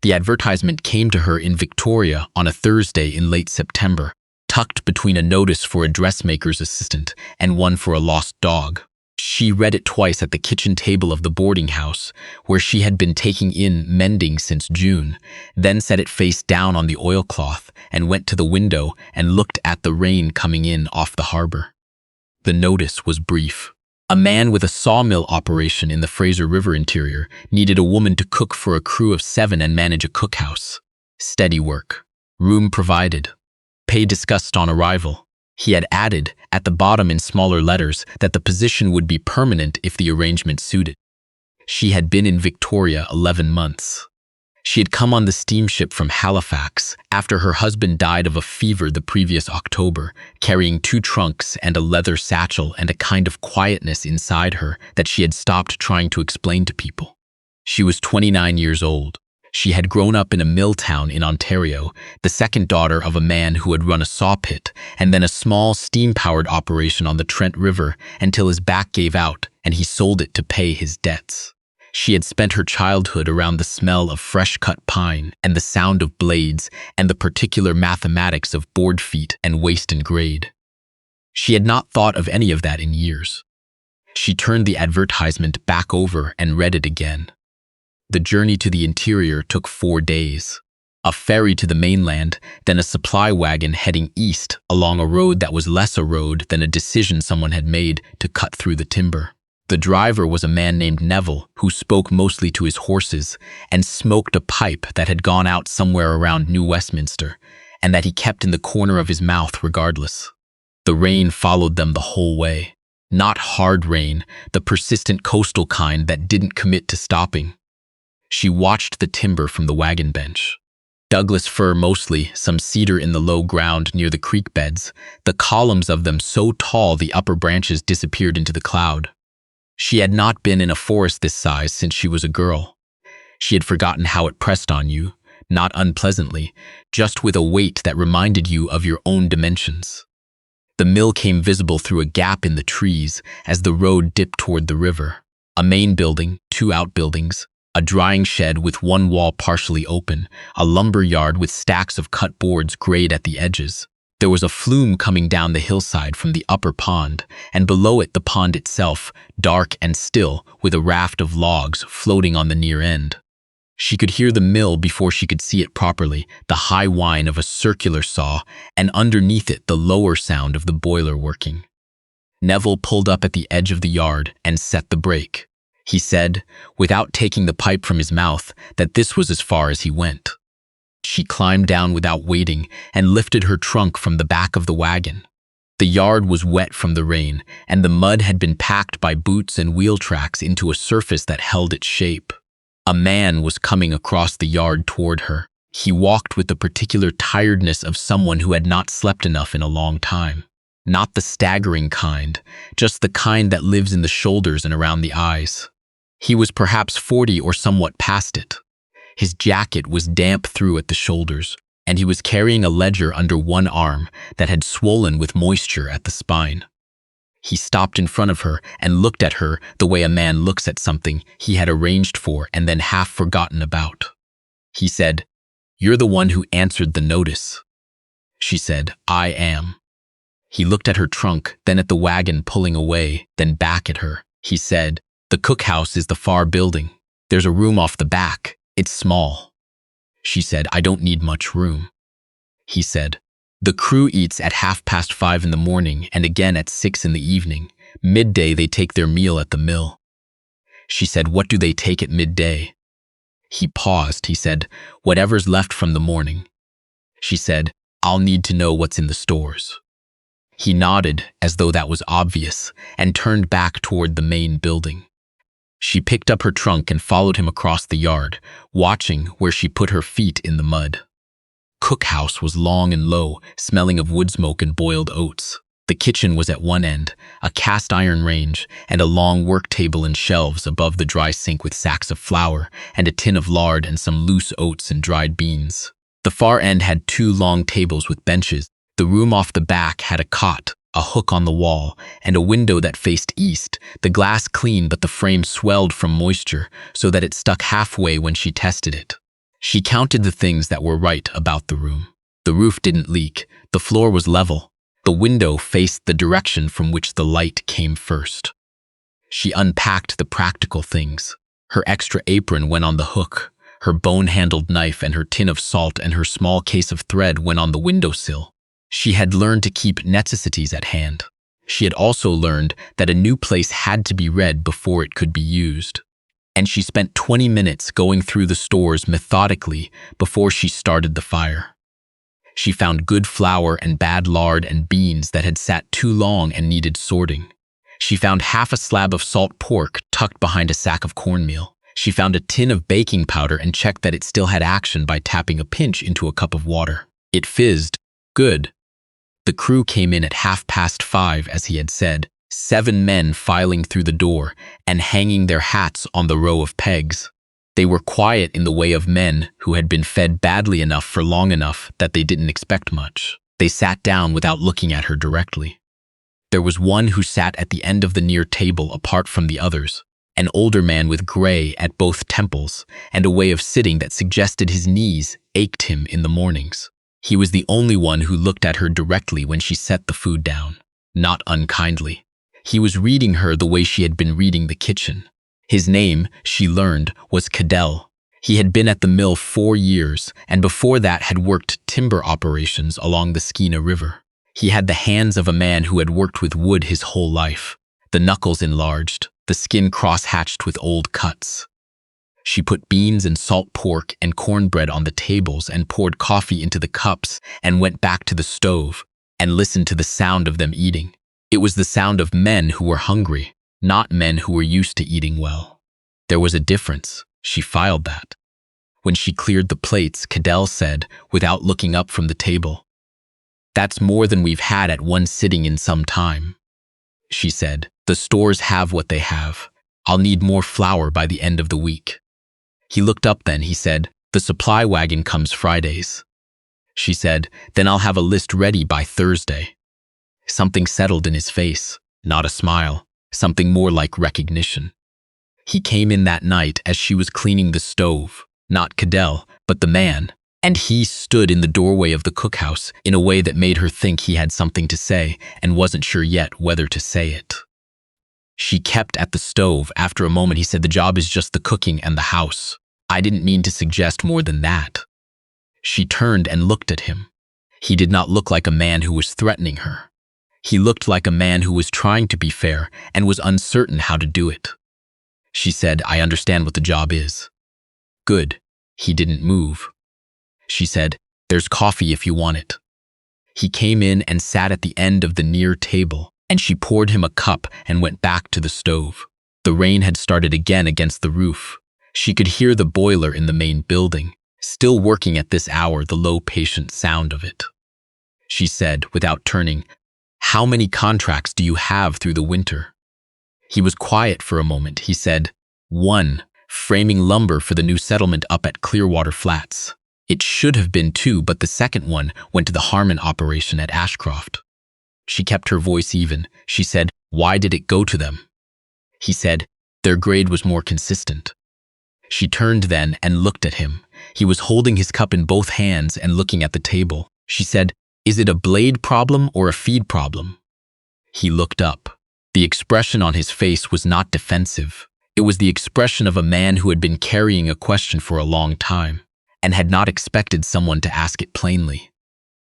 The advertisement came to her in Victoria on a Thursday in late September, tucked between a notice for a dressmaker's assistant and one for a lost dog. She read it twice at the kitchen table of the boarding house, where she had been taking in mending since June, then set it face down on the oilcloth and went to the window and looked at the rain coming in off the harbor. The notice was brief. A man with a sawmill operation in the Fraser River interior needed a woman to cook for a crew of 7 and manage a cookhouse. Steady work. Room provided. Pay discussed on arrival. He had added, at the bottom in smaller letters, that the position would be permanent if the arrangement suited. She had been in Victoria 11 months. She had come on the steamship from Halifax after her husband died of a fever the previous October, carrying 2 trunks and a leather satchel and a kind of quietness inside her that she had stopped trying to explain to people. She was 29 years old. She had grown up in a mill town in Ontario, the second daughter of a man who had run a saw pit and then a small steam-powered operation on the Trent River until his back gave out and he sold it to pay his debts. She had spent her childhood around the smell of fresh-cut pine and the sound of blades and the particular mathematics of board feet and waist and grade. She had not thought of any of that in years. She turned the advertisement back over and read it again. The journey to the interior took 4 days. A ferry to the mainland, then a supply wagon heading east along a road that was less a road than a decision someone had made to cut through the timber. The driver was a man named Neville who spoke mostly to his horses and smoked a pipe that had gone out somewhere around New Westminster and that he kept in the corner of his mouth regardless. The rain followed them the whole way. Not hard rain, the persistent coastal kind that didn't commit to stopping. She watched the timber from the wagon bench. Douglas fir mostly, some cedar in the low ground near the creek beds, the columns of them so tall the upper branches disappeared into the cloud. She had not been in a forest this size since she was a girl. She had forgotten how it pressed on you, not unpleasantly, just with a weight that reminded you of your own dimensions. The mill came visible through a gap in the trees as the road dipped toward the river. A main building, 2 outbuildings, a drying shed with 1 wall partially open, a lumber yard with stacks of cut boards grayed at the edges. There was a flume coming down the hillside from the upper pond, and below it the pond itself, dark and still, with a raft of logs floating on the near end. She could hear the mill before she could see it properly, the high whine of a circular saw, and underneath it the lower sound of the boiler working. Neville pulled up at the edge of the yard and set the brake. He said, without taking the pipe from his mouth, that this was as far as he went. She climbed down without waiting and lifted her trunk from the back of the wagon. The yard was wet from the rain, and the mud had been packed by boots and wheel tracks into a surface that held its shape. A man was coming across the yard toward her. He walked with the particular tiredness of someone who had not slept enough in a long time. Not the staggering kind, just the kind that lives in the shoulders and around the eyes. He was perhaps 40 or somewhat past it. His jacket was damp through at the shoulders, and he was carrying a ledger under one arm that had swollen with moisture at the spine. He stopped in front of her and looked at her the way a man looks at something he had arranged for and then half forgotten about. He said, "You're the one who answered the notice." She said, "I am." He looked at her trunk, then at the wagon pulling away, then back at her. He said, "The cookhouse is the far building. There's a room off the back. It's small." She said, "I don't need much room." He said, "The crew eats at 5:30 in the morning and again at 6 in the evening. Midday they take their meal at the mill." She said, "What do they take at midday?" He paused. He said, "Whatever's left from the morning." She said, "I'll need to know what's in the stores." He nodded as though that was obvious and turned back toward the main building. She picked up her trunk and followed him across the yard, watching where she put her feet in the mud. Cookhouse was long and low, smelling of wood smoke and boiled oats. The kitchen was at one end, a cast iron range, and a long work table and shelves above the dry sink with sacks of flour and a tin of lard and some loose oats and dried beans. The far end had 2 long tables with benches. The room off the back had a cot, a hook on the wall, and a window that faced east, the glass clean but the frame swelled from moisture so that it stuck halfway when she tested it. She counted the things that were right about the room. The roof didn't leak, the floor was level, the window faced the direction from which the light came first. She unpacked the practical things. Her extra apron went on the hook, her bone-handled knife and her tin of salt and her small case of thread went on the windowsill. She had learned to keep necessities at hand. She had also learned that a new place had to be read before it could be used. And she spent 20 minutes going through the stores methodically before she started the fire. She found good flour and bad lard and beans that had sat too long and needed sorting. She found half a slab of salt pork tucked behind a sack of cornmeal. She found a tin of baking powder and checked that it still had action by tapping a pinch into a cup of water. It fizzed. Good. The crew came in at 5:30, as he had said, 7 men filing through the door and hanging their hats on the row of pegs. They were quiet in the way of men who had been fed badly enough for long enough that they didn't expect much. They sat down without looking at her directly. There was one who sat at the end of the near table apart from the others, an older man with gray at both temples and a way of sitting that suggested his knees ached him in the mornings. He was the only one who looked at her directly when she set the food down, not unkindly. He was reading her the way she had been reading the kitchen. His name, she learned, was Cadell. He had been at the mill 4 years, and before that had worked timber operations along the Skeena River. He had the hands of a man who had worked with wood his whole life, the knuckles enlarged, the skin cross-hatched with old cuts. She put beans and salt pork and cornbread on the tables and poured coffee into the cups and went back to the stove and listened to the sound of them eating. It was the sound of men who were hungry, not men who were used to eating well. There was a difference. She filed that. When she cleared the plates, Cadell said, without looking up from the table, "That's more than we've had at one sitting in some time." She said, "The stores have what they have. I'll need more flour by the end of the week." He looked up then, he said, "The supply wagon comes Fridays." She said, "Then I'll have a list ready by Thursday." Something settled in his face, not a smile, something more like recognition. He came in that night as she was cleaning the stove, not Cadell, but the man, and he stood in the doorway of the cookhouse in a way that made her think he had something to say and wasn't sure yet whether to say it. She kept at the stove. After a moment, he said, "The job is just the cooking and the house. I didn't mean to suggest more than that." She turned and looked at him. He did not look like a man who was threatening her. He looked like a man who was trying to be fair and was uncertain how to do it. She said, "I understand what the job is." Good. He didn't move. She said, "There's coffee if you want it." He came in and sat at the end of the near table, and she poured him a cup and went back to the stove. The rain had started again against the roof. She could hear the boiler in the main building, still working at this hour, the low, patient sound of it. She said, without turning, "How many contracts do you have through the winter?" He was quiet for a moment. He said, "1, framing lumber for the new settlement up at Clearwater Flats. It should have been 2, but the second one went to the Harmon operation at Ashcroft." She kept her voice even. She said, "Why did it go to them?" He said, "Their grade was more consistent." She turned then and looked at him. He was holding his cup in both hands and looking at the table. She said, "Is it a blade problem or a feed problem?" He looked up. The expression on his face was not defensive. It was the expression of a man who had been carrying a question for a long time and had not expected someone to ask it plainly.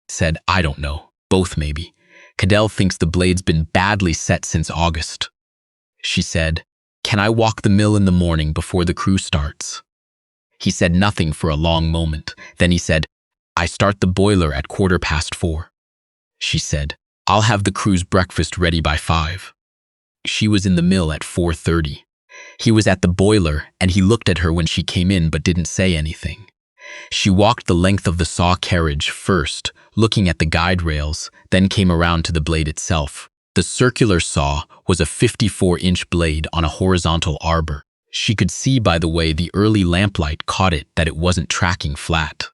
Said, "I don't know. Both maybe. Cadell thinks the blade's been badly set since August." She said, "Can I walk the mill in the morning before the crew starts?" He said nothing for a long moment. Then he said, "I start the boiler at 4:15. She said, "I'll have the crew's breakfast ready by 5. She was in the mill at 4:30. He was at the boiler, and he looked at her when she came in but didn't say anything. She walked the length of the saw carriage first, looking at the guide rails, then came around to the blade itself. The circular saw was a 54-inch blade on a horizontal arbor. She could see by the way the early lamplight caught it that it wasn't tracking flat.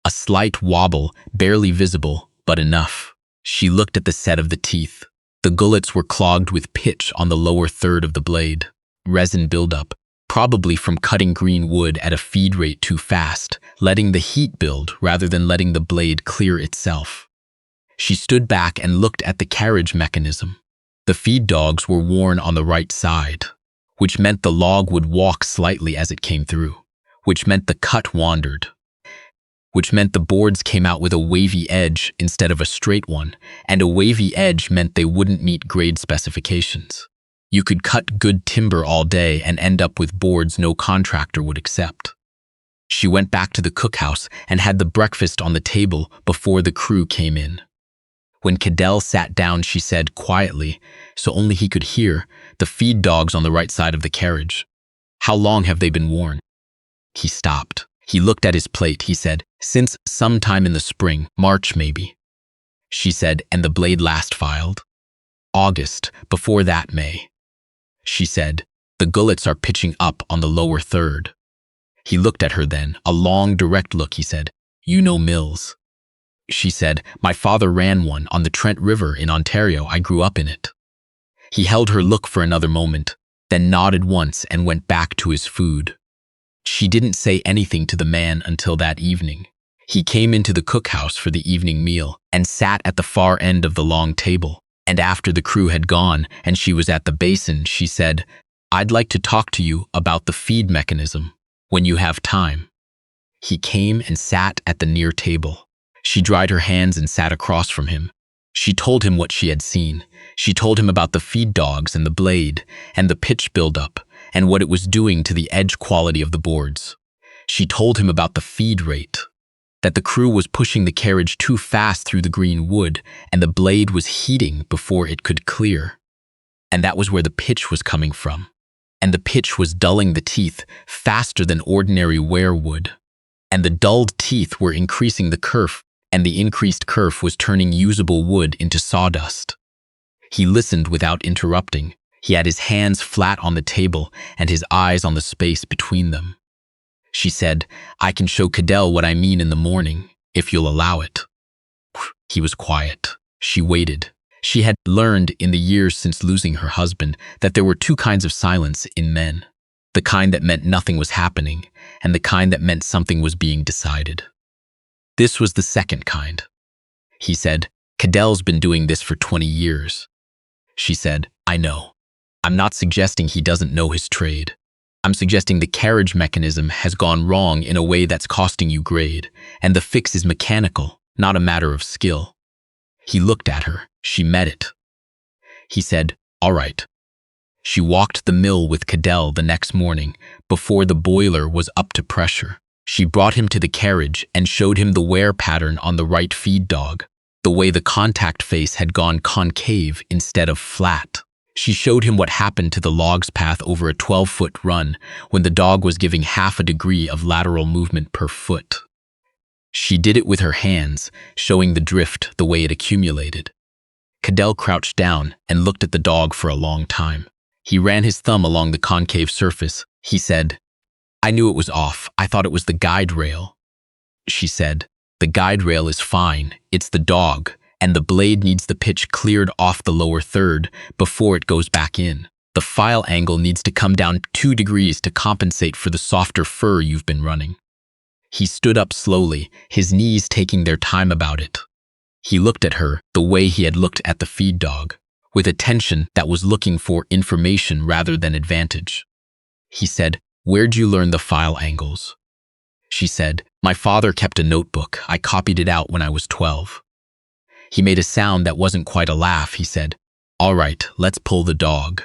A slight wobble, barely visible, but enough. She looked at the set of the teeth. The gullets were clogged with pitch on the lower third of the blade. Resin buildup, probably from cutting green wood at a feed rate too fast, letting the heat build rather than letting the blade clear itself. She stood back and looked at the carriage mechanism. The feed dogs were worn on the right side, which meant the log would walk slightly as it came through, which meant the cut wandered, which meant the boards came out with a wavy edge instead of a straight one, and a wavy edge meant they wouldn't meet grade specifications. You could cut good timber all day and end up with boards no contractor would accept. She went back to the cookhouse and had the breakfast on the table before the crew came in. When Cadell sat down, she said quietly, so only he could hear, the feed dogs on the right side of the carriage. How long have they been worn? He stopped. He looked at his plate. He said, since sometime in the spring, March maybe. She said, and the blade last filed? August, before that May. She said, the gullets are pitching up on the lower third. He looked at her then, a long direct look. He said, you know mills. She said, my father ran one on the Trent River in Ontario. I grew up in it. He held her look for another moment, then nodded once and went back to his food. She didn't say anything to the man until that evening. He came into the cookhouse for the evening meal and sat at the far end of the long table. And after the crew had gone and she was at the basin, she said, I'd like to talk to you about the feed mechanism when you have time. He came and sat at the near table. She dried her hands and sat across from him. She told him what she had seen. She told him about the feed dogs and the blade and the pitch buildup and what it was doing to the edge quality of the boards. She told him about the feed rate, that the crew was pushing the carriage too fast through the green wood and the blade was heating before it could clear. And that was where the pitch was coming from. And the pitch was dulling the teeth faster than ordinary ware would. And the dulled teeth were increasing the kerf, and the increased kerf was turning usable wood into sawdust. He listened without interrupting. He had his hands flat on the table and his eyes on the space between them. She said, I can show Cadell what I mean in the morning, if you'll allow it. He was quiet. She waited. She had learned in the years since losing her husband that there were two kinds of silence in men. The kind that meant nothing was happening, and the kind that meant something was being decided. This was the second kind. He said, Cadell's been doing this for 20 years. She said, I know. I'm not suggesting he doesn't know his trade. I'm suggesting the carriage mechanism has gone wrong in a way that's costing you grade, and the fix is mechanical, not a matter of skill. He looked at her. She met it. He said, all right. She walked the mill with Cadell the next morning, before the boiler was up to pressure. She brought him to the carriage and showed him the wear pattern on the right feed dog, the way the contact face had gone concave instead of flat. She showed him what happened to the log's path over a 12-foot run when the dog was giving half a degree of lateral movement per foot. She did it with her hands, showing the drift the way it accumulated. Cadell crouched down and looked at the dog for a long time. He ran his thumb along the concave surface. He said, I knew it was off. I thought it was the guide rail. She said, the guide rail is fine. It's the dog, and the blade needs the pitch cleared off the lower third before it goes back in. The file angle needs to come down 2 degrees to compensate for the softer fur you've been running. He stood up slowly, his knees taking their time about it. He looked at her the way he had looked at the feed dog, with attention that was looking for information rather than advantage. He said, where'd you learn the file angles? She said, my father kept a notebook. I copied it out when I was 12. He made a sound that wasn't quite a laugh. He said, all right, let's pull the dog.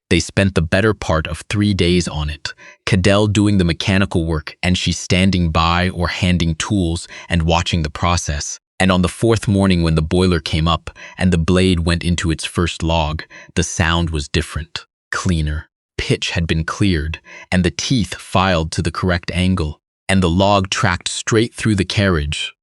They spent the better part of 3 days on it, Cadell doing the mechanical work and she standing by or handing tools and watching the process. And on the 4th morning when the boiler came up and the blade went into its first log, the sound was different, cleaner. Pitch had been cleared, and the teeth filed to the correct angle, and the log tracked straight through the carriage,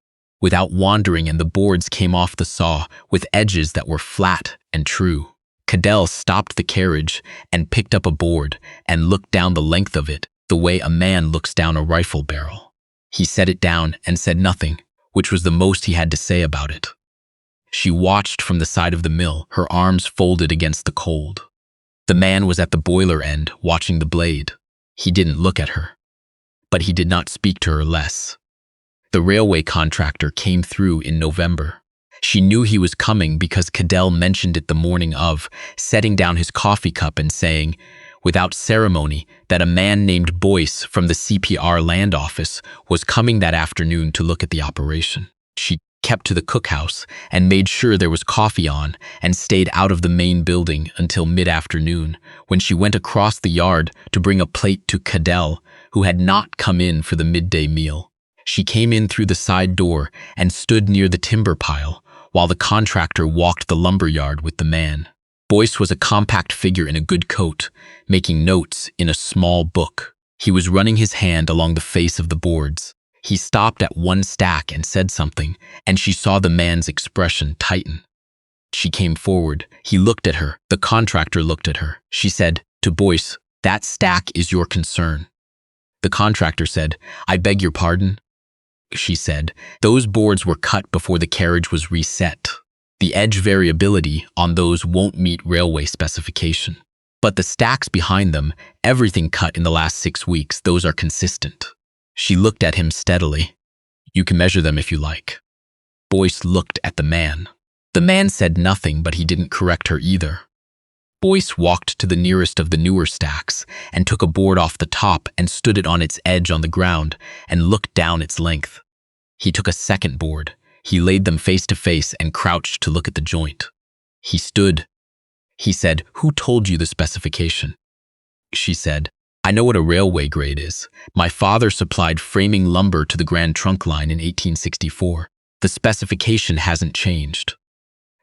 without wandering, and the boards came off the saw with edges that were flat and true. Cadell stopped the carriage and picked up a board and looked down the length of it the way a man looks down a rifle barrel. He set it down and said nothing, which was the most he had to say about it. She watched from the side of the mill, her arms folded against the cold. The man was at the boiler end, watching the blade. He didn't look at her, but he did not speak to her less. The railway contractor came through in November. She knew he was coming because Cadell mentioned it the morning of, setting down his coffee cup and saying, without ceremony, that a man named Boyce from the CPR land office was coming that afternoon to look at the operation. She kept to the cookhouse and made sure there was coffee on and stayed out of the main building until mid-afternoon, when she went across the yard to bring a plate to Cadell, who had not come in for the midday meal. She came in through the side door and stood near the timber pile, while the contractor walked the lumber yard with the man. Boyce was a compact figure in a good coat, making notes in a small book. He was running his hand along the face of the boards. He stopped at one stack and said something, and she saw the man's expression tighten. She came forward. He looked at her. The contractor looked at her. She said to Boyce, "That stack is your concern." The contractor said, "I beg your pardon?" She said, "Those boards were cut before the carriage was reset. The edge variability on those won't meet railway specification. But the stacks behind them, everything cut in the last 6 weeks, those are consistent." She looked at him steadily. "You can measure them if you like." Boyce looked at the man. The man said nothing, but he didn't correct her either. Boyce walked to the nearest of the newer stacks and took a board off the top and stood it on its edge on the ground and looked down its length. He took a second board. He laid them face to face and crouched to look at the joint. He stood. He said, "Who told you the specification?" She said, "I know what a railway grade is. My father supplied framing lumber to the Grand Trunk Line in 1864. The specification hasn't changed."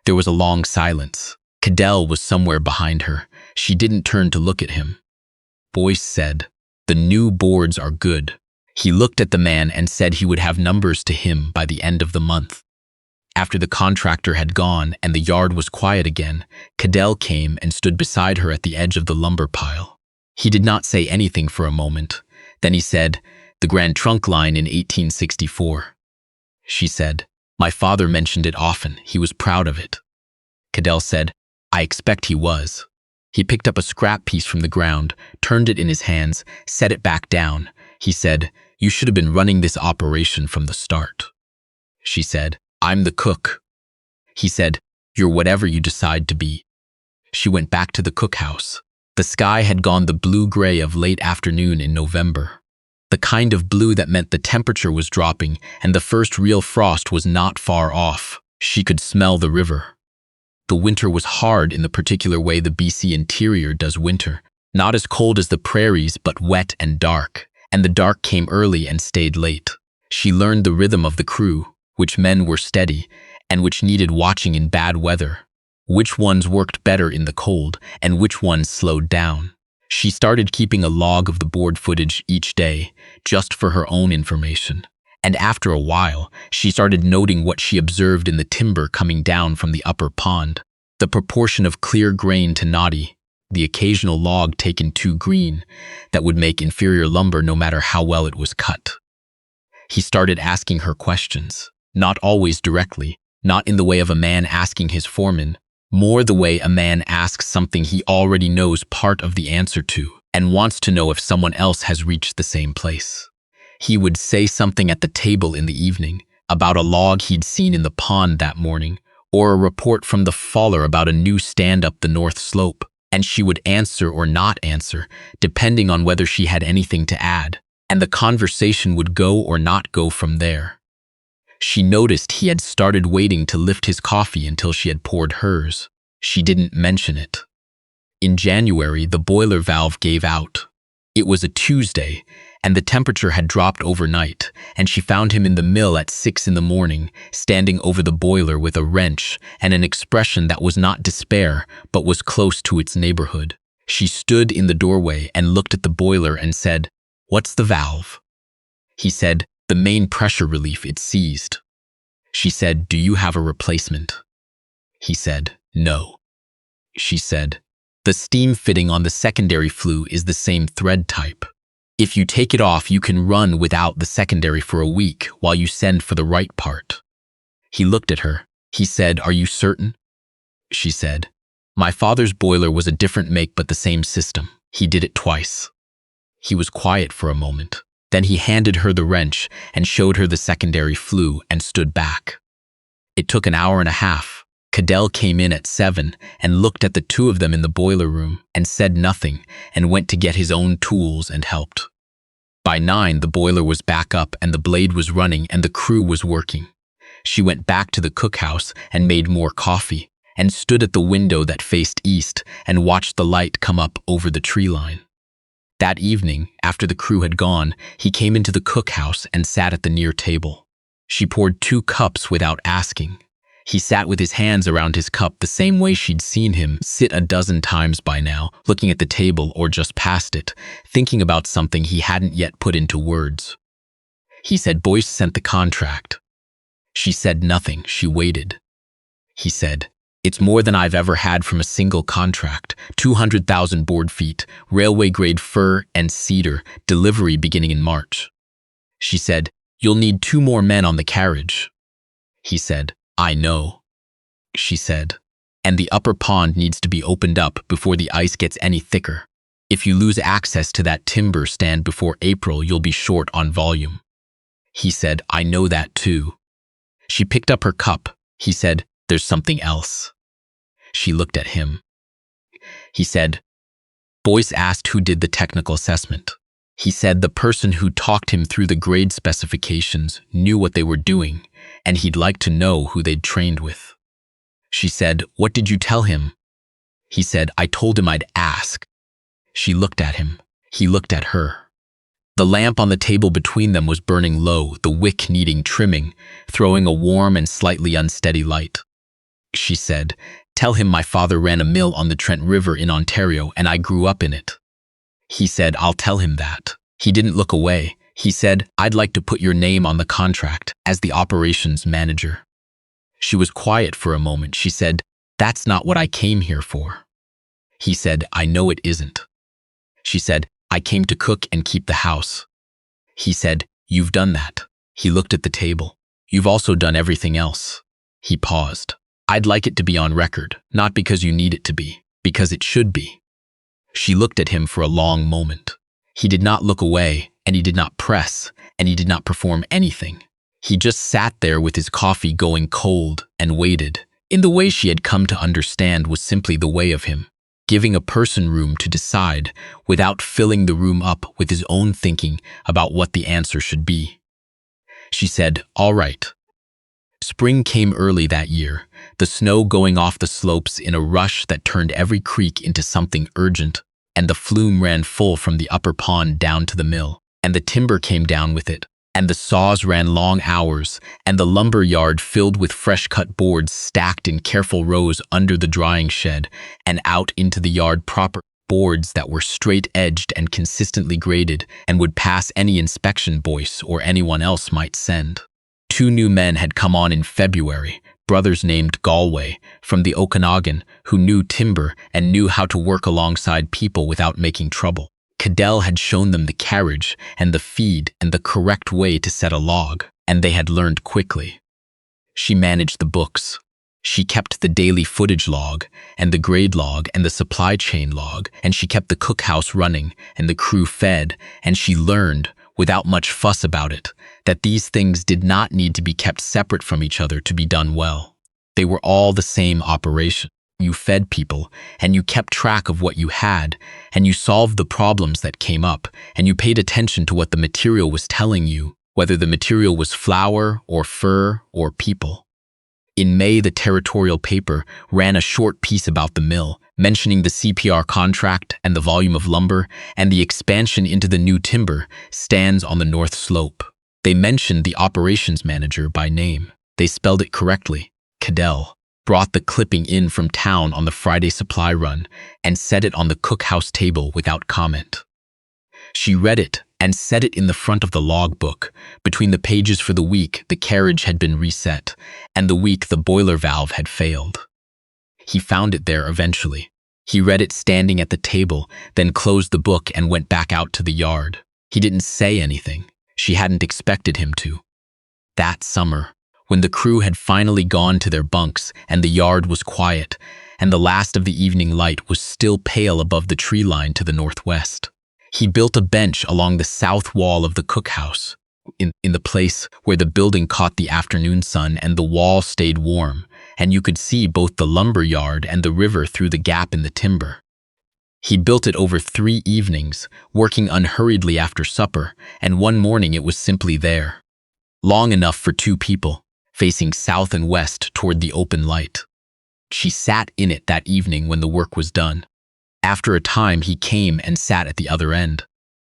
There was a long silence. Cadell was somewhere behind her. She didn't turn to look at him. Boyce said, "The new boards are good." He looked at the man and said he would have numbers to him by the end of the month. After the contractor had gone and the yard was quiet again, Cadell came and stood beside her at the edge of the lumber pile. He did not say anything for a moment. Then he said, "The Grand Trunk Line in 1864. She said, "My father mentioned it often. He was proud of it." Cadell said, "I expect he was." He picked up a scrap piece from the ground, turned it in his hands, set it back down. He said, "You should have been running this operation from the start." She said, "I'm the cook." He said, "You're whatever you decide to be." She went back to the cookhouse. The sky had gone the blue-gray of late afternoon in November. The kind of blue that meant the temperature was dropping and the first real frost was not far off. She could smell the river. The winter was hard in the particular way the BC interior does winter. Not as cold as the prairies, but wet and dark. And the dark came early and stayed late. She learned the rhythm of the crew, which men were steady and which needed watching in bad weather, which ones worked better in the cold and which ones slowed down. She started keeping a log of the board footage each day, just for her own information. And after a while, she started noting what she observed in the timber coming down from the upper pond. The proportion of clear grain to knotty, the occasional log taken too green, that would make inferior lumber no matter how well it was cut. He started asking her questions, not always directly, not in the way of a man asking his foreman, more the way a man asks something he already knows part of the answer to and wants to know if someone else has reached the same place. He would say something at the table in the evening about a log he'd seen in the pond that morning, or a report from the faller about a new stand up the north slope, and she would answer or not answer, depending on whether she had anything to add, and the conversation would go or not go from there. She noticed he had started waiting to lift his coffee until she had poured hers. She didn't mention it. In January, the boiler valve gave out. It was a Tuesday, and the temperature had dropped overnight, and she found him in the mill at 6 in the morning, standing over the boiler with a wrench and an expression that was not despair, but was close to its neighborhood. She stood in the doorway and looked at the boiler and said, "What's the valve?" He said, "The main pressure relief, it seized." She said, "Do you have a replacement?" He said, "No." She said, "The steam fitting on the secondary flue is the same thread type. If you take it off, you can run without the secondary for a week while you send for the right part." He looked at her. He said, "Are you certain?" She said, "My father's boiler was a different make but the same system. He did it twice." He was quiet for a moment. Then he handed her the wrench and showed her the secondary flue and stood back. It took an hour and a half. Cadell came in at 7 and looked at the two of them in the boiler room and said nothing and went to get his own tools and helped. By 9, the boiler was back up and the blade was running and the crew was working. She went back to the cookhouse and made more coffee and stood at the window that faced east and watched the light come up over the tree line. That evening, after the crew had gone, he came into the cookhouse and sat at the near table. She poured 2 cups without asking. He sat with his hands around his cup the same way she'd seen him sit a dozen times by now, looking at the table or just past it, thinking about something he hadn't yet put into words. He said Boyce sent the contract. She said nothing. She waited. He said, "It's more than I've ever had from a single contract. 200,000 board feet, railway-grade fir and cedar, delivery beginning in March." She said, "You'll need 2 more men on the carriage." He said, "I know." She said, "And the upper pond needs to be opened up before the ice gets any thicker. If you lose access to that timber stand before April, you'll be short on volume." He said, "I know that too." She picked up her cup. He said, "There's something else." She looked at him. He said, Boyce asked who did the technical assessment. He said the person who talked him through the grade specifications knew what they were doing, and he'd like to know who they'd trained with. She said, "What did you tell him?" He said, "I told him I'd ask." She looked at him. He looked at her. The lamp on the table between them was burning low, the wick needing trimming, throwing a warm and slightly unsteady light. She said, "Tell him my father ran a mill on the Trent River in Ontario and I grew up in it." He said, "I'll tell him that." He didn't look away. He said, "I'd like to put your name on the contract as the operations manager." She was quiet for a moment. She said, "That's not what I came here for." He said, "I know it isn't." She said, "I came to cook and keep the house." He said, "You've done that." He looked at the table. "You've also done everything else." He paused. "I'd like it to be on record, not because you need it to be, because it should be." She looked at him for a long moment. He did not look away, and he did not press, and he did not perform anything. He just sat there with his coffee going cold and waited, in the way she had come to understand was simply the way of him, giving a person room to decide without filling the room up with his own thinking about what the answer should be. She said, "All right." Spring came early that year, the snow going off the slopes in a rush that turned every creek into something urgent, and the flume ran full from the upper pond down to the mill, and the timber came down with it, and the saws ran long hours, and the lumber yard filled with fresh-cut boards stacked in careful rows under the drying shed, and out into the yard proper, boards that were straight-edged and consistently graded and would pass any inspection Boyce or anyone else might send. 2 new men had come on in February, brothers named Galway, from the Okanagan, who knew timber and knew how to work alongside people without making trouble. Cadell had shown them the carriage and the feed and the correct way to set a log, and they had learned quickly. She managed the books. She kept the daily footage log and the grade log and the supply chain log, and she kept the cookhouse running and the crew fed, and she learned, without much fuss about it, that these things did not need to be kept separate from each other to be done well. They were all the same operation. You fed people, and you kept track of what you had, and you solved the problems that came up, and you paid attention to what the material was telling you, whether the material was flour or fur or people. In May, the territorial paper ran a short piece about the mill, mentioning the CPR contract and the volume of lumber and the expansion into the new timber stands on the north slope. They mentioned the operations manager by name. They spelled it correctly. Cadell brought the clipping in from town on the Friday supply run and set it on the cookhouse table without comment. She read it and set it in the front of the logbook. Between the pages for the week the carriage had been reset, and the week the boiler valve had failed. He found it there eventually. He read it standing at the table, then closed the book and went back out to the yard. He didn't say anything. She hadn't expected him to. That summer, when the crew had finally gone to their bunks and the yard was quiet, and the last of the evening light was still pale above the tree line to the northwest, He built a bench along the south wall of the cookhouse, in the place where the building caught the afternoon sun and the wall stayed warm, and you could see both the lumber yard and the river through the gap in the timber. He built it over 3 evenings, working unhurriedly after supper, and one morning it was simply there, long enough for 2 people, facing south and west toward the open light. She sat in it that evening when the work was done. After a time, he came and sat at the other end.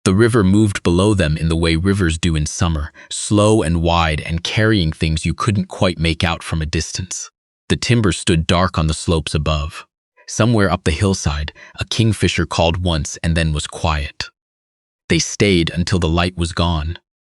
The river moved below them in the way rivers do in summer, slow and wide and carrying things you couldn't quite make out from a distance. The timber stood dark on the slopes above. Somewhere up the hillside, a kingfisher called once and then was quiet. They stayed until the light was gone.